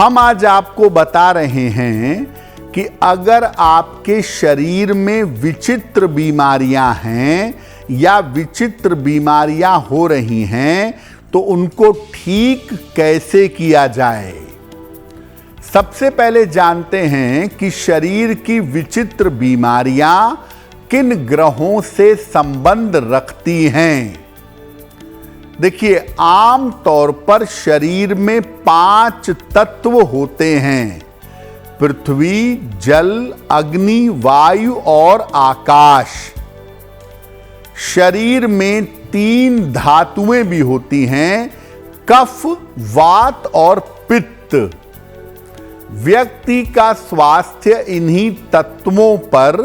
हम आज आपको बता रहे हैं कि अगर आपके शरीर में विचित्र बीमारियां हैं या विचित्र बीमारियां हो रही हैं तो उनको ठीक कैसे किया जाए। सबसे पहले जानते हैं कि शरीर की विचित्र बीमारियां किन ग्रहों से संबंध रखती हैं। देखिए, आम तौर पर शरीर में 5 तत्व होते हैं: पृथ्वी, जल, अग्नि, वायु और आकाश। शरीर में 3 धातुएं भी होती हैं: कफ, वात और पित्त। व्यक्ति का स्वास्थ्य इन्हीं तत्वों पर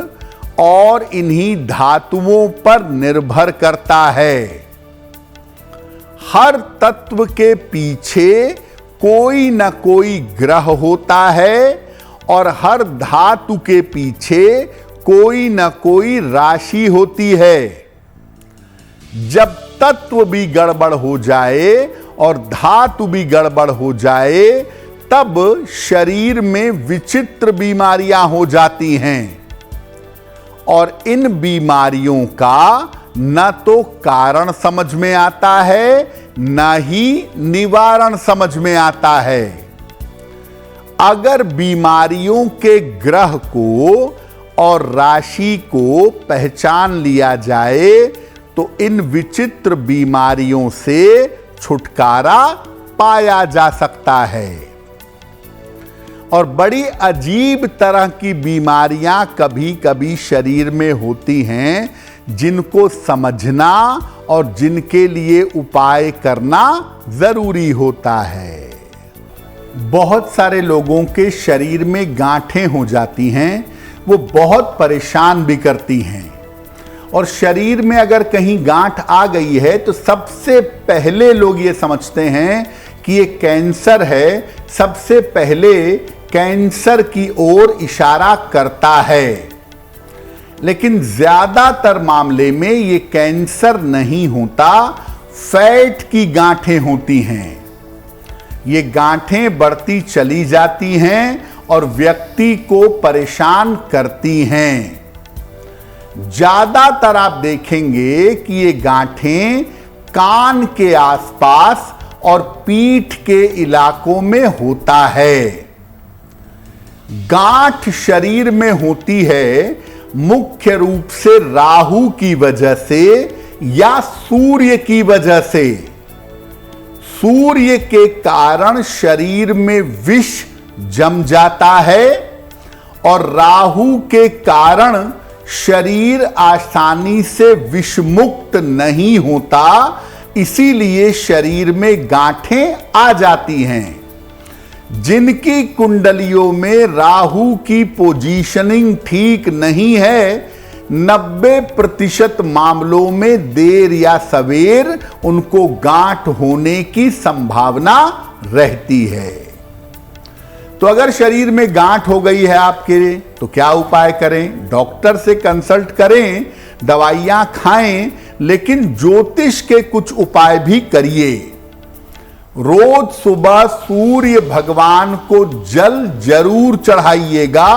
और इन्हीं धातुओं पर निर्भर करता है। हर तत्व के पीछे कोई न कोई ग्रह होता है और हर धातु के पीछे कोई न कोई राशि होती है। जब तत्व भी गड़बड़ हो जाए और धातु भी गड़बड़ हो जाए तब शरीर में विचित्र बीमारियां हो जाती हैं और इन बीमारियों का न तो कारण समझ में आता है न ही निवारण समझ में आता है। अगर बीमारियों के ग्रह को और राशि को पहचान लिया जाए तो इन विचित्र बीमारियों से छुटकारा पाया जा सकता है। और बड़ी अजीब तरह की बीमारियां कभी कभी शरीर में होती हैं जिनको समझना और जिनके लिए उपाय करना जरूरी होता है। बहुत सारे लोगों के शरीर में गांठें हो जाती हैं, वो बहुत परेशान भी करती हैं। और शरीर में अगर कहीं गांठ आ गई है तो सबसे पहले लोग ये समझते हैं कि ये कैंसर है, सबसे पहले कैंसर की ओर इशारा करता है। लेकिन ज्यादातर मामले में ये कैंसर नहीं होता, फैट की गांठें होती हैं। ये गांठें बढ़ती चली जाती हैं और व्यक्ति को परेशान करती हैं। ज्यादातर आप देखेंगे कि ये गांठें कान के आसपास और पीठ के इलाकों में होता है। गांठ शरीर में होती है मुख्य रूप से राहु की वजह से या सूर्य की वजह से। सूर्य के कारण शरीर में विष जम जाता है और राहु के कारण शरीर आसानी से विषमुक्त नहीं होता, इसीलिए शरीर में गांठें आ जाती हैं। जिनकी कुंडलियों में राहु की पोजीशनिंग ठीक नहीं है, 90% मामलों में देर या सवेर उनको गांठ होने की संभावना रहती है। तो अगर शरीर में गांठ हो गई है आपके तो क्या उपाय करें? डॉक्टर से कंसल्ट करें, दवाइयां खाएं, लेकिन ज्योतिष के कुछ उपाय भी करिए। रोज सुबह सूर्य भगवान को जल जरूर चढ़ाइएगा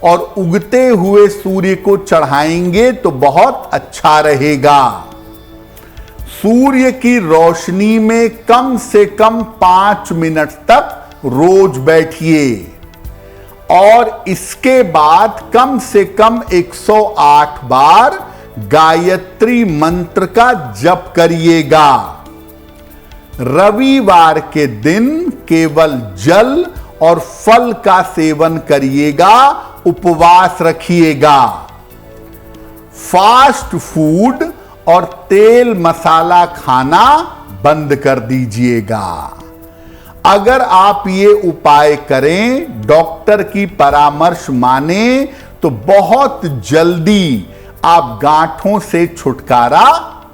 और उगते हुए सूर्य को चढ़ाएंगे तो बहुत अच्छा रहेगा। सूर्य की रोशनी में कम से कम 5 मिनट तक रोज बैठिए और इसके बाद कम से कम 108 बार गायत्री मंत्र का जप करिएगा। रविवार के दिन केवल जल और फल का सेवन करिएगा, उपवास रखिएगा। फास्ट फूड और तेल मसाला खाना बंद कर दीजिएगा। अगर आप ये उपाय करें, डॉक्टर की परामर्श माने तो बहुत जल्दी आप गांठों से छुटकारा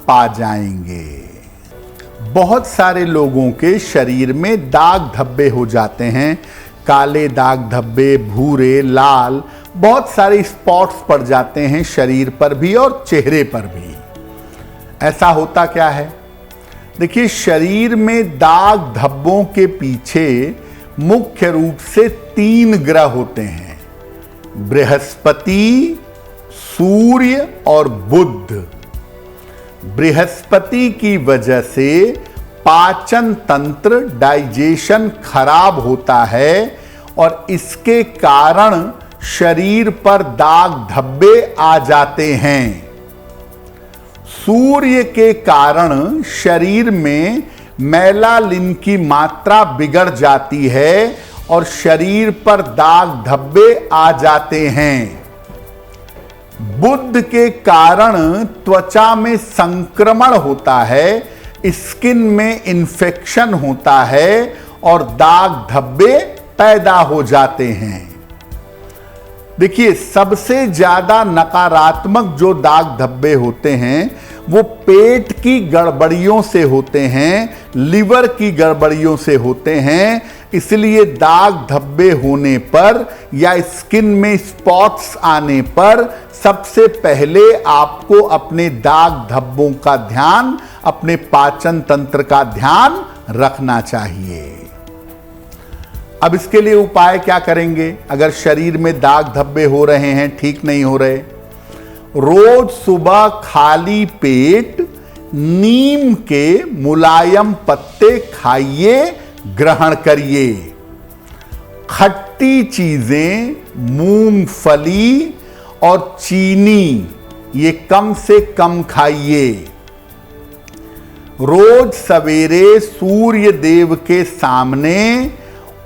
पा जाएंगे। बहुत सारे लोगों के शरीर में दाग धब्बे हो जाते हैं, काले दाग धब्बे, भूरे, लाल, बहुत सारे स्पॉट्स पड़ जाते हैं शरीर पर भी और चेहरे पर भी। ऐसा होता क्या है? देखिए, शरीर में दाग धब्बों के पीछे मुख्य रूप से 3 ग्रह होते हैं, बृहस्पति, सूर्य और बुध। बृहस्पति की वजह से पाचन तंत्र, डाइजेशन खराब होता है और इसके कारण शरीर पर दाग धब्बे आ जाते हैं। सूर्य के कारण शरीर में मेलानिन की मात्रा बिगड़ जाती है और शरीर पर दाग धब्बे आ जाते हैं। बुध के कारण त्वचा में संक्रमण होता है, स्किन में इन्फेक्शन होता है और दाग धब्बे पैदा हो जाते हैं। देखिए, सबसे ज्यादा नकारात्मक जो दाग धब्बे होते हैं वो पेट की गड़बड़ियों से होते हैं, लिवर की गड़बड़ियों से होते हैं। इसलिए दाग धब्बे होने पर या स्किन में स्पॉट्स आने पर सबसे पहले आपको अपने दाग धब्बों का ध्यान, अपने पाचन तंत्र का ध्यान रखना चाहिए। अब इसके लिए उपाय क्या करेंगे? अगर शरीर में दाग धब्बे हो रहे हैं, ठीक नहीं हो रहे, रोज सुबह खाली पेट नीम के मुलायम पत्ते खाइए, ग्रहण करिए। खट्टी चीजें, मूंगफली और चीनी, ये कम से कम खाइए। रोज सवेरे सूर्य देव के सामने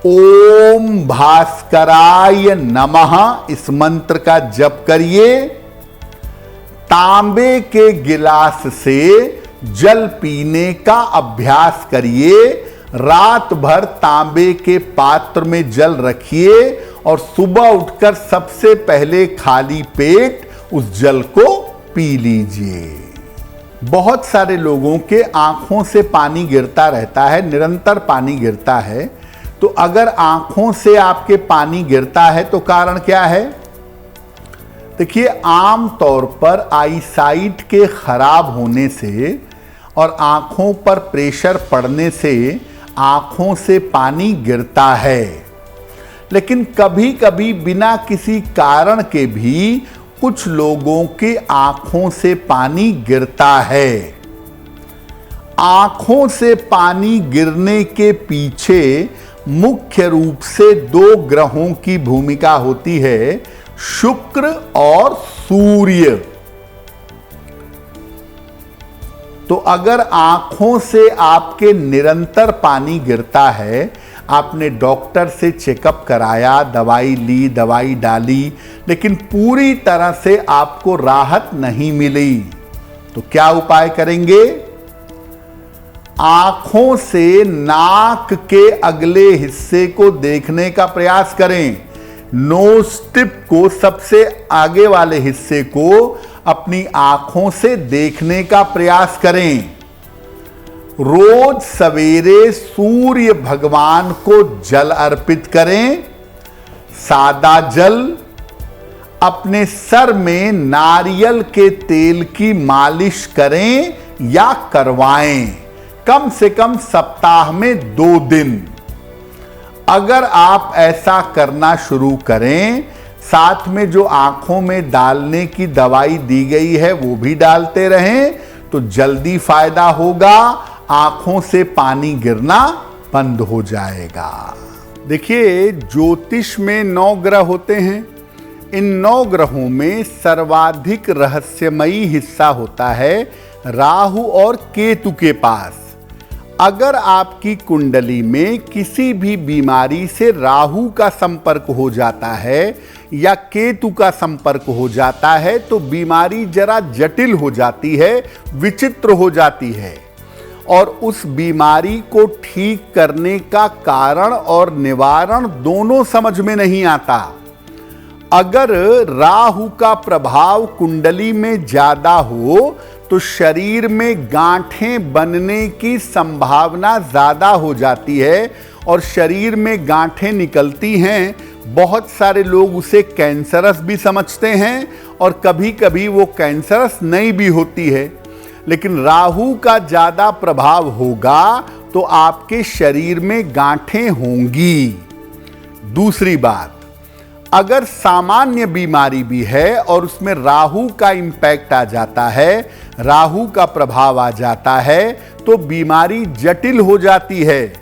ओम भास्कराय नमः इस मंत्र का जप करिए। तांबे के गिलास से जल पीने का अभ्यास करिए। रात भर तांबे के पात्र में जल रखिए और सुबह उठकर सबसे पहले खाली पेट उस जल को पी लीजिए। बहुत सारे लोगों के आंखों से पानी गिरता रहता है, निरंतर पानी गिरता है। तो अगर आंखों से आपके पानी गिरता है तो कारण क्या है? देखिए, आम तौर पर आईसाइट के खराब होने से और आंखों पर प्रेशर पड़ने से आंखों से पानी गिरता है। लेकिन कभी कभी बिना किसी कारण के भी कुछ लोगों के आंखों से पानी गिरता है। आंखों से पानी गिरने के पीछे मुख्य रूप से 2 ग्रहों की भूमिका होती है, शुक्र और सूर्य। तो अगर आंखों से आपके निरंतर पानी गिरता है, आपने डॉक्टर से चेकअप कराया, दवाई ली, दवाई डाली, लेकिन पूरी तरह से आपको राहत नहीं मिली, तो क्या उपाय करेंगे? आंखों से नाक के अगले हिस्से को देखने का प्रयास करें। नोज टिप को, सबसे आगे वाले हिस्से को अपनी आंखों से देखने का प्रयास करें। रोज सवेरे सूर्य भगवान को जल अर्पित करें, सादा जल। अपने सर में नारियल के तेल की मालिश करें या करवाएं, कम से कम सप्ताह में 2 दिन। अगर आप ऐसा करना शुरू करें, साथ में जो आंखों में डालने की दवाई दी गई है वो भी डालते रहें, तो जल्दी फायदा होगा, आंखों से पानी गिरना बंद हो जाएगा। देखिए, ज्योतिष में 9 ग्रह होते हैं। इन 9 ग्रहों में सर्वाधिक रहस्यमयी हिस्सा होता है राहु और केतु के पास। अगर आपकी कुंडली में किसी भी बीमारी से राहु का संपर्क हो जाता है या केतु का संपर्क हो जाता है तो बीमारी जरा जटिल हो जाती है, विचित्र हो जाती है, और उस बीमारी को ठीक करने का कारण और निवारण दोनों समझ में नहीं आता। अगर राहु का प्रभाव कुंडली में ज्यादा हो तो शरीर में गांठें बनने की संभावना ज्यादा हो जाती है और शरीर में गांठें निकलती हैं। बहुत सारे लोग उसे कैंसरस भी समझते हैं और कभी कभी वो कैंसरस नहीं भी होती है। लेकिन राहु का ज्यादा प्रभाव होगा तो आपके शरीर में गांठें होंगी। दूसरी बात, अगर सामान्य बीमारी भी है और उसमें राहु का इंपैक्ट आ जाता है, राहु का प्रभाव आ जाता है, तो बीमारी जटिल हो जाती है।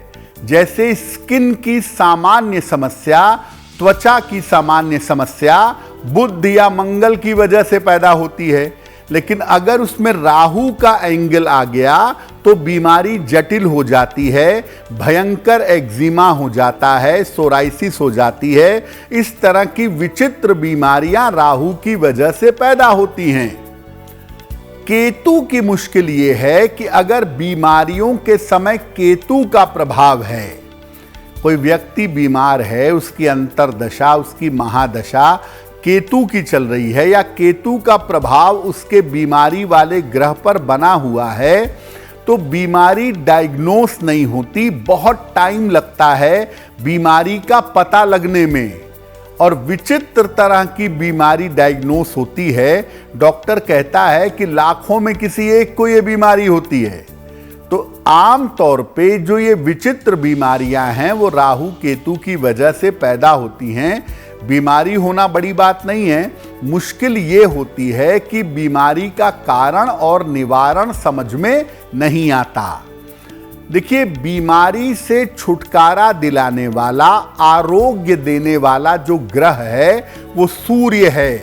जैसे स्किन की सामान्य समस्या, त्वचा की सामान्य समस्या बुध या मंगल की वजह से पैदा होती है, लेकिन अगर उसमें राहु का एंगल आ गया तो बीमारी जटिल हो जाती है, भयंकर एक्जिमा हो जाता है, सोराइसिस हो जाती है। इस तरह की विचित्र बीमारियां राहु की वजह से पैदा होती हैं। केतु की मुश्किल यह है कि अगर बीमारियों के समय केतु का प्रभाव है, कोई व्यक्ति बीमार है, उसकी अंतर्दशा, उसकी महादशा केतु की चल रही है या केतु का प्रभाव उसके बीमारी वाले ग्रह पर बना हुआ है, तो बीमारी डायग्नोस नहीं होती, बहुत टाइम लगता है बीमारी का पता लगने में, और विचित्र तरह की बीमारी डायग्नोस होती है। डॉक्टर कहता है कि लाखों में किसी एक को यह बीमारी होती है। तो आम तौर पे जो ये विचित्र बीमारियां हैं वो राहु केतु की वजह से पैदा होती हैं। बीमारी होना बड़ी बात नहीं है, मुश्किल ये होती है कि बीमारी का कारण और निवारण समझ में नहीं आता। देखिए, बीमारी से छुटकारा दिलाने वाला, आरोग्य देने वाला जो ग्रह है वो सूर्य है।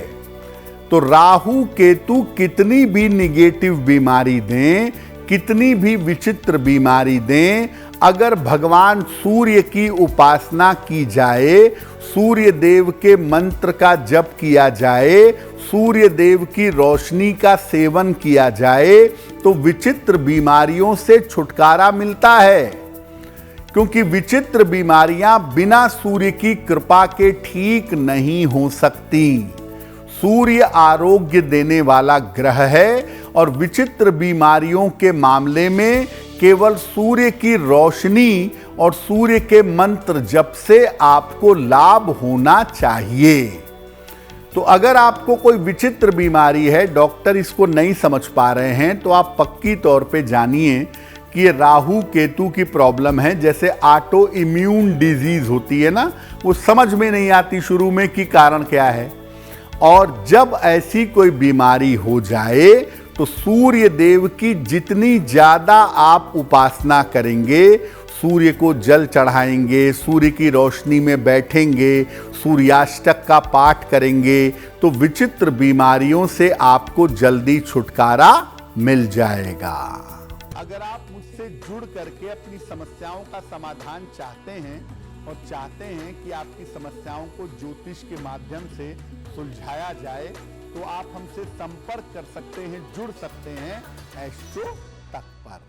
तो राहु केतु कितनी भी निगेटिव बीमारी दें, कितनी भी विचित्र बीमारी दें, अगर भगवान सूर्य की उपासना की जाए, सूर्य देव के मंत्र का जप किया जाए, सूर्य देव की रोशनी का सेवन किया जाए, तो विचित्र बीमारियों से छुटकारा मिलता है। क्योंकि विचित्र बीमारियां बिना सूर्य की कृपा के ठीक नहीं हो सकती। सूर्य आरोग्य देने वाला ग्रह है और विचित्र बीमारियों के मामले में केवल सूर्य की रोशनी और सूर्य के मंत्र जप से आपको लाभ होना चाहिए। तो अगर आपको कोई विचित्र बीमारी है, डॉक्टर इसको नहीं समझ पा रहे हैं, तो आप पक्की तौर पे जानिए कि ये राहु केतु की प्रॉब्लम है। जैसे ऑटो इम्यून डिजीज होती है ना, वो समझ में नहीं आती शुरू में कि कारण क्या है, और जब ऐसी कोई बीमारी हो जाए तो सूर्य देव की जितनी ज्यादा आप उपासना करेंगे, सूर्य को जल चढ़ाएंगे, सूर्य की रोशनी में बैठेंगे, सूर्याष्टक का पाठ करेंगे, तो विचित्र बीमारियों से आपको जल्दी छुटकारा मिल जाएगा। अगर आप मुझसे जुड़ करके अपनी समस्याओं का समाधान चाहते हैं और चाहते हैं कि आपकी समस्याओं को ज्योतिष के माध्यम से सुलझाया जाए, तो आप हमसे संपर्क कर सकते हैं, जुड़ सकते हैं एस्ट्रो तक पर।